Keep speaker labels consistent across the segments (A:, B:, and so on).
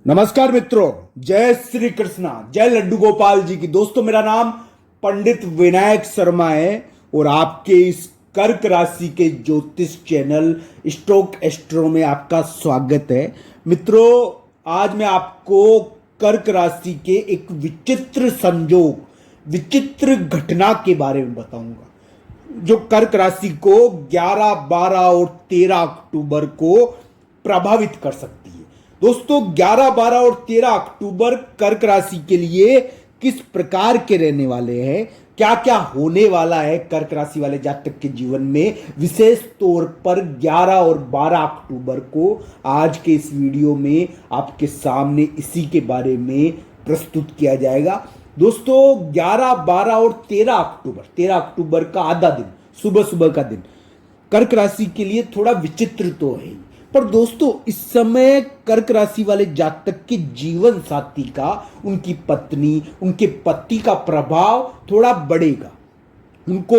A: नमस्कार मित्रों, जय श्री कृष्णा, जय लड्डू गोपाल जी की। दोस्तों, मेरा नाम पंडित विनायक शर्मा है और आपके इस कर्क राशि के ज्योतिष चैनल स्टोक एस्ट्रो में आपका स्वागत है। मित्रों, आज मैं आपको कर्क राशि के एक विचित्र संयोग, विचित्र घटना के बारे में बताऊंगा जो कर्क राशि को 11, 12 और 13 अक्टूबर को प्रभावित कर सकती है। दोस्तों, 11, 12 और 13 अक्टूबर कर्क राशि के लिए किस प्रकार के रहने वाले हैं, क्या क्या होने वाला है कर्क राशि वाले जातक के जीवन में, विशेष तौर पर 11 और 12 अक्टूबर को आज के इस वीडियो में आपके सामने इसी के बारे में प्रस्तुत किया जाएगा। दोस्तों, 11, 12 और 13 अक्टूबर का आधा दिन, सुबह सुबह का दिन कर्क राशि के लिए थोड़ा विचित्र तो है, पर दोस्तों इस समय कर्क राशि वाले जातक के जीवन साथी का, उनकी पत्नी, उनके पति का प्रभाव थोड़ा बढ़ेगा। उनको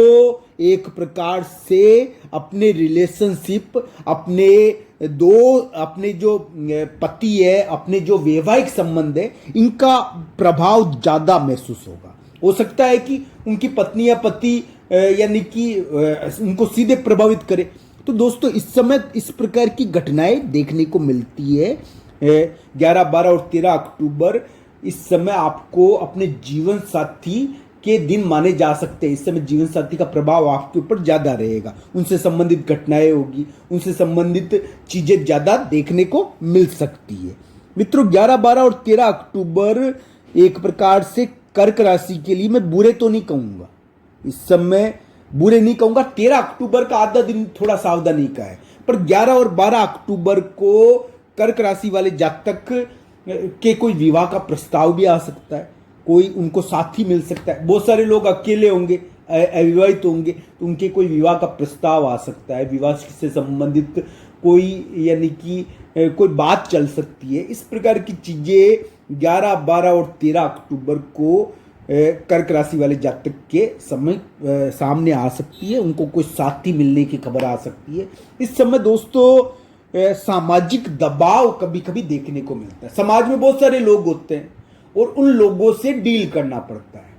A: एक प्रकार से अपने रिलेशनशिप, अपने जो पति है, अपने जो वैवाहिक संबंध है, इनका प्रभाव ज्यादा महसूस होगा। हो सकता है कि उनकी पत्नी या पति यानी कि उनको सीधे प्रभावित करे। तो दोस्तों, इस समय इस प्रकार की घटनाएं देखने को मिलती है। 11, 12 और 13 अक्टूबर इस समय आपको अपने जीवन साथी के दिन माने जा सकते हैं। इस समय जीवन साथी का प्रभाव आपके ऊपर ज्यादा रहेगा, उनसे संबंधित घटनाएं होगी, उनसे संबंधित चीजें ज्यादा देखने को मिल सकती है। मित्रों, 11, 12 और 13 अक्टूबर एक प्रकार से कर्क राशि के लिए मैं बुरे तो नहीं कहूंगा, इस समय बुरे नहीं कहूंगा। 13 अक्टूबर का आधा दिन थोड़ा सावधानी का है, पर 11 और 12 अक्टूबर को कर्क राशि वाले जातक के कोई विवाह का प्रस्ताव भी आ सकता है, कोई उनको साथी मिल सकता है। बहुत सारे लोग अकेले होंगे, अविवाहित होंगे, तो उनके कोई विवाह का प्रस्ताव आ सकता है, विवाह से संबंधित कोई यानी कि कोई बात चल सकती है। इस प्रकार की चीजें 11, 12 और 13 अक्टूबर को कर्क राशि वाले जातक के समय सामने आ सकती है। उनको कोई साथी मिलने की खबर आ सकती है। इस समय दोस्तों सामाजिक दबाव कभी कभी देखने को मिलता है। समाज में बहुत सारे लोग होते हैं और उन लोगों से डील करना पड़ता है।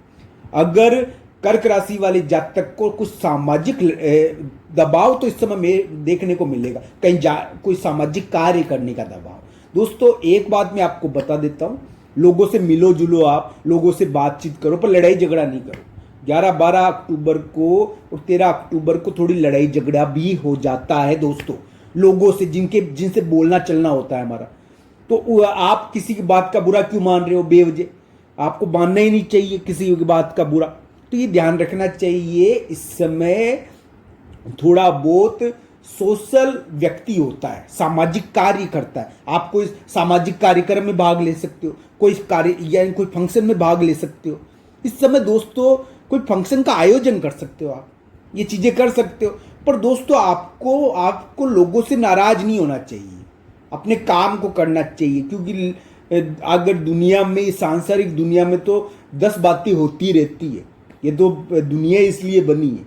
A: अगर कर्क राशि वाले जातक को कुछ सामाजिक दबाव तो इस समय में देखने को मिलेगा, कहीं कोई सामाजिक कार्य करने का दबाव। दोस्तों, एक बात मैं आपको बता देता हूं, लोगों से मिलो जुलो, आप लोगों से बातचीत करो, पर लड़ाई झगड़ा नहीं करो। 11, 12 अक्टूबर को और 13 अक्टूबर को थोड़ी लड़ाई झगड़ा भी हो जाता है दोस्तों, लोगों से जिनसे बोलना चलना होता है हमारा। तो आप किसी की बात का बुरा क्यों मान रहे हो बेवजह? आपको मानना ही नहीं चाहिए किसी की बात का बुरा। तो ये ध्यान रखना चाहिए। इस समय थोड़ा बहुत सोशल व्यक्ति होता है, सामाजिक कार्य करता है। आप कोई सामाजिक कार्यक्रम में भाग ले सकते हो, कोई कार्य या कोई फंक्शन में भाग ले सकते हो। इस समय दोस्तों कोई फंक्शन का आयोजन कर सकते हो, आप ये चीजें कर सकते हो। पर दोस्तों, आपको लोगों से नाराज नहीं होना चाहिए, अपने काम को करना चाहिए, क्योंकि अगर दुनिया में, सांसारिक दुनिया में तो 10 बातें होती रहती है। ये तो दुनिया इसलिए बनी है।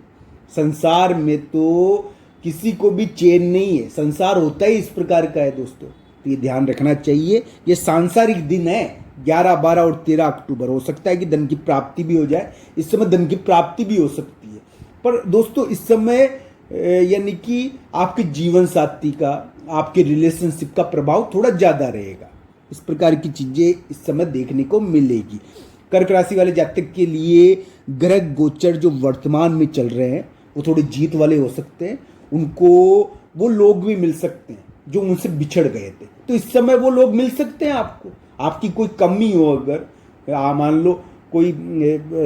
A: संसार में तो किसी को भी चैन नहीं है, संसार होता ही इस प्रकार का है दोस्तों। तो ये ध्यान रखना चाहिए। ये सांसारिक दिन है 11, 12 और 13 अक्टूबर। हो सकता है कि धन की प्राप्ति भी हो जाए, इस समय धन की प्राप्ति भी हो सकती है। पर दोस्तों, इस समय यानी कि आपके जीवन साथी का, आपके रिलेशनशिप का प्रभाव थोड़ा ज्यादा रहेगा। इस प्रकार की चीजें इस समय देखने को मिलेगी। कर्क राशि वाले जातक के लिए ग्रह गोचर जो वर्तमान में चल रहे हैं वो थोड़े जीत वाले हो सकते हैं। उनको वो लोग भी मिल सकते हैं जो उनसे बिछड़ गए थे, तो इस समय वो लोग मिल सकते हैं आपको। आपकी कोई कमी हो, अगर मान लो कोई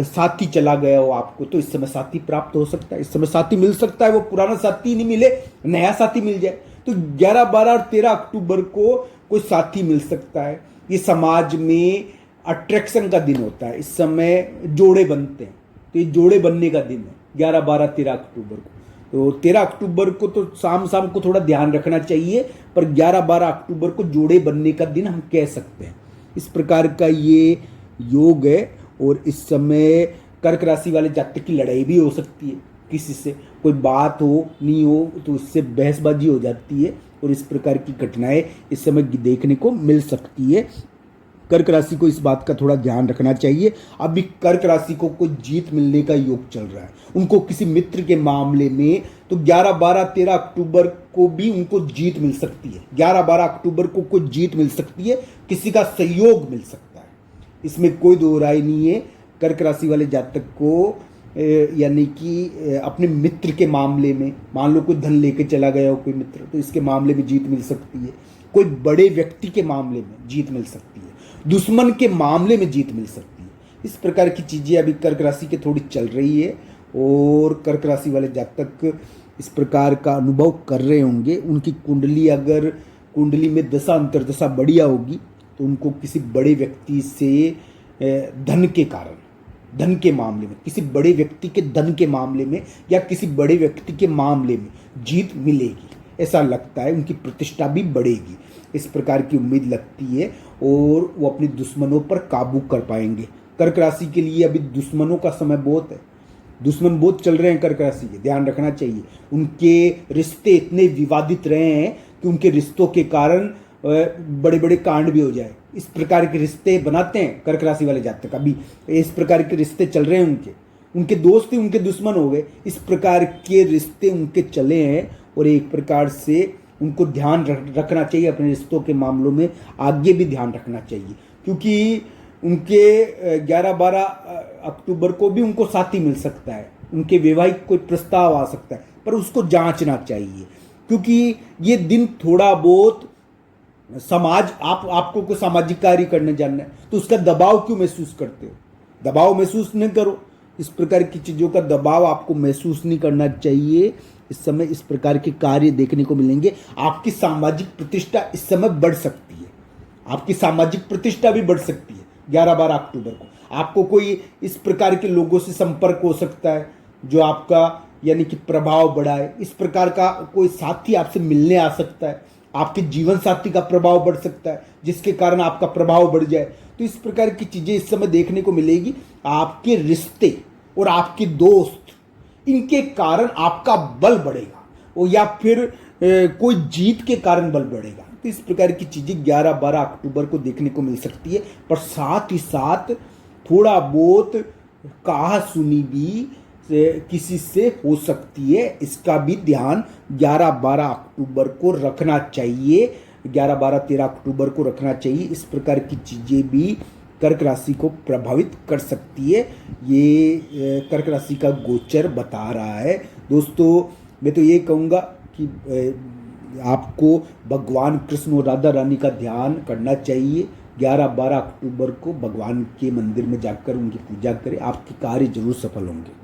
A: साथी चला गया हो आपको, तो इस समय साथी प्राप्त हो सकता है, इस समय साथी मिल सकता है। वो पुराना साथी नहीं मिले, नया साथी मिल जाए। तो 11, 12 और 13 अक्टूबर को कोई साथी मिल सकता है। ये समाज में अट्रैक्शन का दिन होता है। इस समय जोड़े बनते हैं, तो ये जोड़े बनने का दिन है 11, 12, 13 अक्टूबर को। तो 13 अक्टूबर को तो शाम को थोड़ा ध्यान रखना चाहिए, पर 11, 12 अक्टूबर को जोड़े बनने का दिन हम कह सकते हैं। इस प्रकार का ये योग है। और इस समय कर्क राशि वाले जातक की लड़ाई भी हो सकती है, किसी से कोई बात हो नहीं हो तो उससे बहसबाजी हो जाती है। और इस प्रकार की घटनाएं इस समय देखने को मिल सकती है। कर्क राशि को इस बात का थोड़ा ध्यान रखना चाहिए। अभी कर्क राशि को कोई जीत मिलने का योग चल रहा है, उनको किसी मित्र के मामले में तो 11, 12, 13 अक्टूबर को भी उनको जीत मिल सकती है। 11, 12 अक्टूबर को कोई जीत मिल सकती है, किसी का सहयोग मिल सकता है, इसमें कोई दो राय नहीं है। कर्क राशि वाले जातक को यानी कि अपने मित्र के मामले में, मान लो कोई धन लेके चला गया हो कोई मित्र, तो इसके मामले में जीत मिल सकती है। कोई बड़े व्यक्ति के मामले में जीत मिल सकती है, दुश्मन के मामले में जीत मिल सकती है। इस प्रकार की चीज़ें अभी कर्क राशि के थोड़ी चल रही है और कर्क राशि वाले जातक इस प्रकार का अनुभव कर रहे होंगे। उनकी कुंडली, अगर कुंडली में दशा अंतर्दशा बढ़िया होगी तो उनको किसी बड़े व्यक्ति से धन के कारण, धन के मामले में, किसी बड़े व्यक्ति के धन के मामले में या किसी बड़े व्यक्ति के मामले में जीत मिलेगी, ऐसा लगता है। उनकी प्रतिष्ठा भी बढ़ेगी, इस प्रकार की उम्मीद लगती है और वो अपने दुश्मनों पर काबू कर पाएंगे। कर्क राशि के लिए अभी दुश्मनों का समय बहुत है, दुश्मन बहुत चल रहे हैं कर्क राशि के, ध्यान रखना चाहिए। उनके रिश्ते इतने विवादित रहे हैं कि उनके रिश्तों के कारण बड़े बड़े कांड भी हो जाए। इस प्रकार के रिश्ते बनाते हैं कर्क राशि वाले जातक। अभी इस प्रकार के रिश्ते चल रहे हैं, उनके दोस्त ही उनके दुश्मन हो गए। इस प्रकार के रिश्ते उनके चले हैं और एक प्रकार से उनको ध्यान रखना चाहिए अपने रिश्तों के मामलों में, आगे भी ध्यान रखना चाहिए, क्योंकि उनके 11, 12 अक्टूबर को भी उनको साथी मिल सकता है, उनके वैवाहिक कोई प्रस्ताव आ सकता है, पर उसको जांचना चाहिए, क्योंकि ये दिन थोड़ा बहुत समाज, आपको कोई सामाजिक कार्य करने जाना है तो उसका दबाव क्यों महसूस करते हो? दबाव महसूस नहीं करो, इस प्रकार की चीज़ों का दबाव आपको महसूस नहीं करना चाहिए। इस समय इस प्रकार के कार्य देखने को मिलेंगे। आपकी सामाजिक प्रतिष्ठा इस समय बढ़ सकती है, आपकी सामाजिक प्रतिष्ठा भी बढ़ सकती है। 11, 12 अक्टूबर को आपको कोई इस प्रकार के लोगों से संपर्क हो सकता है जो आपका यानी कि प्रभाव बढ़ाए। इस प्रकार का कोई साथी आपसे मिलने आ सकता है, आपके जीवन साथी का प्रभाव बढ़ सकता है जिसके कारण आपका प्रभाव बढ़ जाए। तो इस प्रकार की चीज़ें इस समय देखने को मिलेगी। आपके रिश्ते और आपके दोस्त, इनके कारण आपका बल बढ़ेगा और या फिर कोई जीत के कारण बल बढ़ेगा। तो इस प्रकार की चीज़ें 11, 12 अक्टूबर को देखने को मिल सकती है। पर साथ ही साथ थोड़ा बहुत कहा सुनी भी किसी से हो सकती है, इसका भी ध्यान 11, 12 अक्टूबर को रखना चाहिए। 11, 12, 13 अक्टूबर को रखना चाहिए। इस प्रकार की चीज़ें भी कर्क राशि को प्रभावित कर सकती है, ये कर्क राशि का गोचर बता रहा है। दोस्तों, मैं तो ये कहूँगा कि आपको भगवान कृष्ण और राधा रानी का ध्यान करना चाहिए। 11, 12 अक्टूबर को भगवान के मंदिर में जाकर उनकी पूजा करें, आपके कार्य जरूर सफल होंगे।